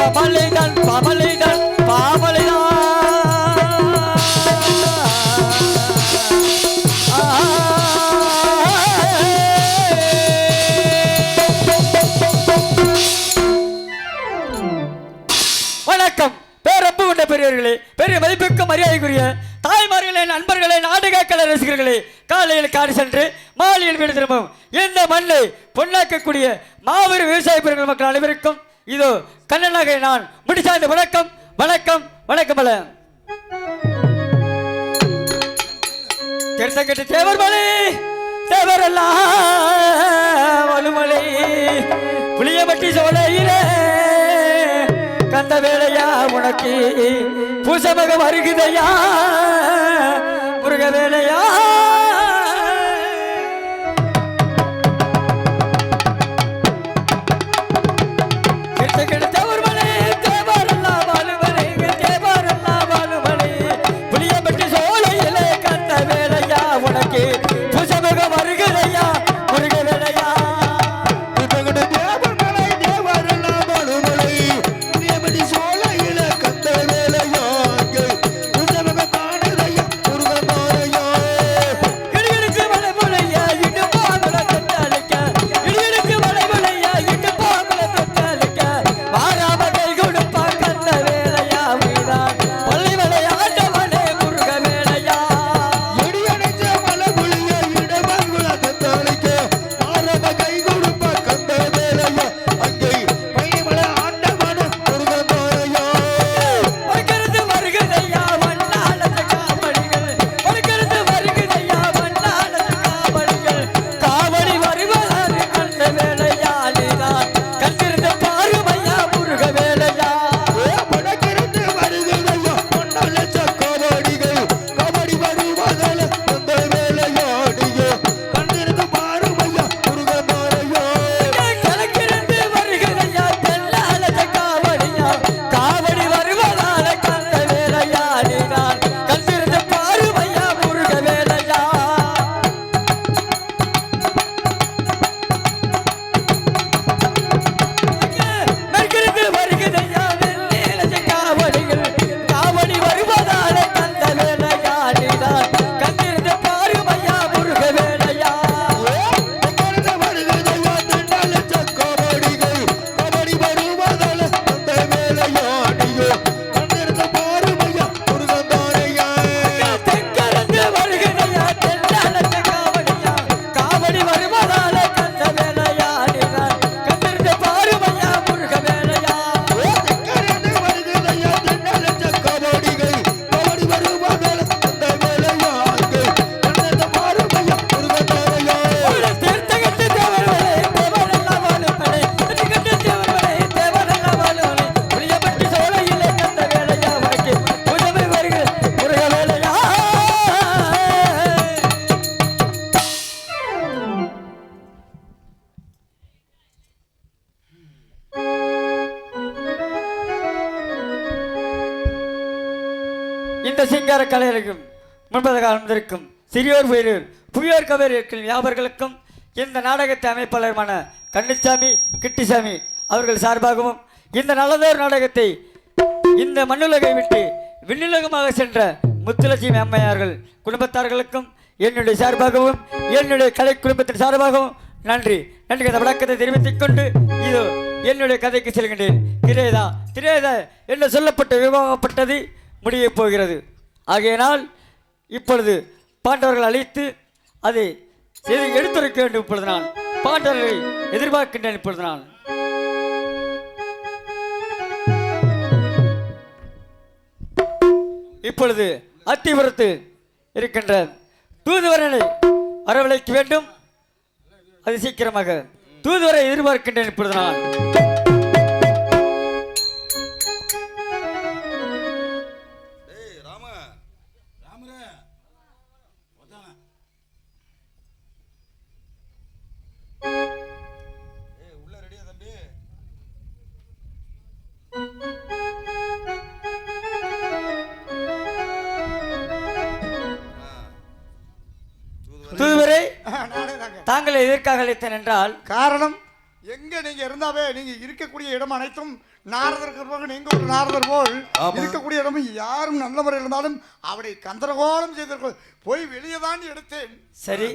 பாமலைதான் பாமலைதான் பாமலைதான் வணக்கம். பேரப்பு கொண்ட பெரியவர்களே, பெரிய மதிப்புக்கும் மரியாதைக்குரிய தாய்மார்களே, நண்பர்களே, நாடக கலை ரசிகர்களே, காலையில் காடு சென்று மாலையில் வீடு திரும்பும் இந்த மண்ணை பொன்னாக்கக்கூடிய மாபெரும் விவசாய பெருங்கள் மக்கள் அனைவருக்கும் இதோ கண்ணனாக நான் முடிச்சார்ந்த வணக்கம் வணக்கம் வணக்கம். பல கெட்ட தேவர்மலை தேவரெல்லாம் வலுமலை புளியமட்டி சோலையிலே கந்த வேலையா உனக்கு பூசமகம் வருகுதையா முருக வேலையா புளியமட்டி சோலையிலே கந்த வேலையா உனக்கு பூசமகம் வருகுதையா முருக வேலையா இந்த சிங்கார கலையரங்கும் முன்பதாக அமர்ந்திருக்கும் சிறியோர் பெரியோர் புவியோர் கவியர்கள் யாவர்களுக்கும் இந்த நாடகத்தை அமைப்பாளருமான கண்ணுசாமி கிட்டிசாமி அவர்கள் சார்பாகவும் இந்த நல்லதொரு நாடகத்தை இந்த மண்ணுலகை விட்டு விண்ணுலகமாக சென்ற முத்துலட்சுமி அம்மையார்கள் குடும்பத்தார்களுக்கும் என்னுடைய சார்பாகவும் என்னுடைய கலை குடும்பத்தின் சார்பாகவும் நன்றி நன்றி அந்த வணக்கத்தை தெரிவித்துக் கொண்டு இதோ என்னுடைய கதைக்கு செல்கின்றேன். திரேதா என்று சொல்லப்பட்ட விவாகப்பட்டது முடிய போகிறது. ஆகையினால் இப்பொழுது பாண்டவர்கள் அழைத்து அதை எடுத்துரைக்க வேண்டும். இப்பொழுது நான் பாண்டவர்களை எதிர்பார்க்கின்றேன். இப்பொழுது நான் இப்பொழுது அத்திபுரத்து இருக்கின்ற தூதுவரனை வரவழைக்க வேண்டும். அது சீக்கிரமாக தூதுவரை எதிர்பார்க்கின்றேன். இப்பொழுது நான் தூதுவரை தாங்களை எதற்காக அழைத்தேன் என்றால் காரணம் எங்க இங்க நீங்க இருந்தாவே நீங்க இருக்கக்கூடிய இடம் அனைத்தும் நாரதருக்கு நீங்க ஒரு நாரதர் போல் இருக்கக்கூடிய இடமும் யாரும் நல்ல முறையில் இருந்தாலும் அவரை கந்தரகோலம் செய்திருக்க போய் வெளியே தான் எடுத்தேன். சரி,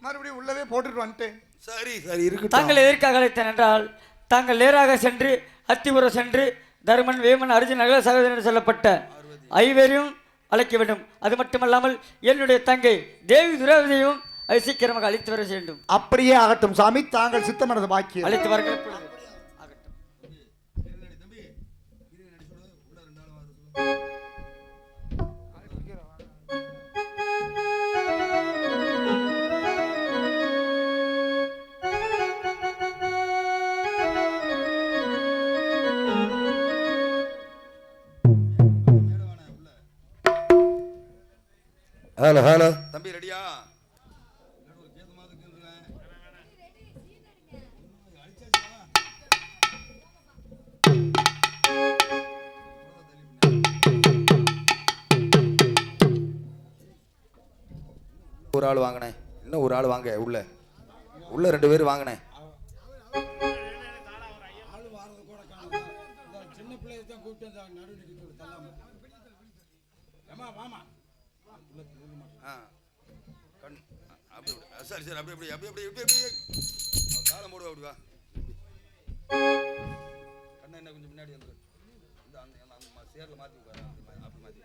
மறுபடியும் உள்ளவே போட்டுட்டு வந்துட்டேன். சரி சரி இருக்கு. தாங்கள் எதற்காக அழைத்தேன் என்றால், தாங்கள் நேராக சென்று அத்திபுரம் சென்று தருமன், வேமன், அர்ஜுன், நகல சகோதரன் என்று சொல்லப்பட்ட ஐவரையும் அழைக்க வேண்டும். அது மட்டுமல்லாமல் என்னுடைய தங்கை தேவி துராவதியும் அது சீக்கிரமாக அழைத்து வர வேண்டும். அப்படியே ஆகட்டும் சாமி, தாங்கள் சித்தமனது பாக்கி அழைத்து வாருங்கள். ஹலோ ஹலோ தம்பி ரெடியா? ஒரு ஆள் வாங்கினேன், இன்னும் ஒரு ஆள் வாங்க. உள்ள உள்ள 2 பேர் வாங்கினேன். சரி சரி அப்படி அப்படி அப்படி அப்படி எப்படி காலம் போடுவா அப்படிவா கண்ணா என்ன கொஞ்சம் முன்னாடி வந்து இந்த அந்த சேர்ல மாற்றி உட்காரு. அப்படி மாற்றி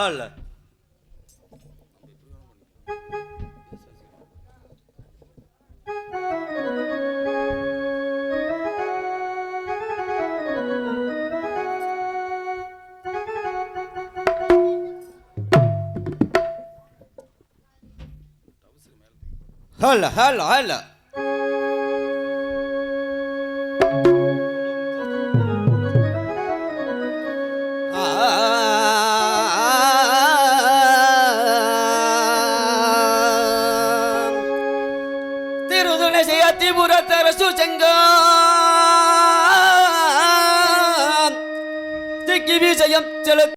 அல்ல هلا هلا هلا திருதுணை செய்ய திபுரத்தரசு செங்கம் திக்கி விஜயம் செலுத்த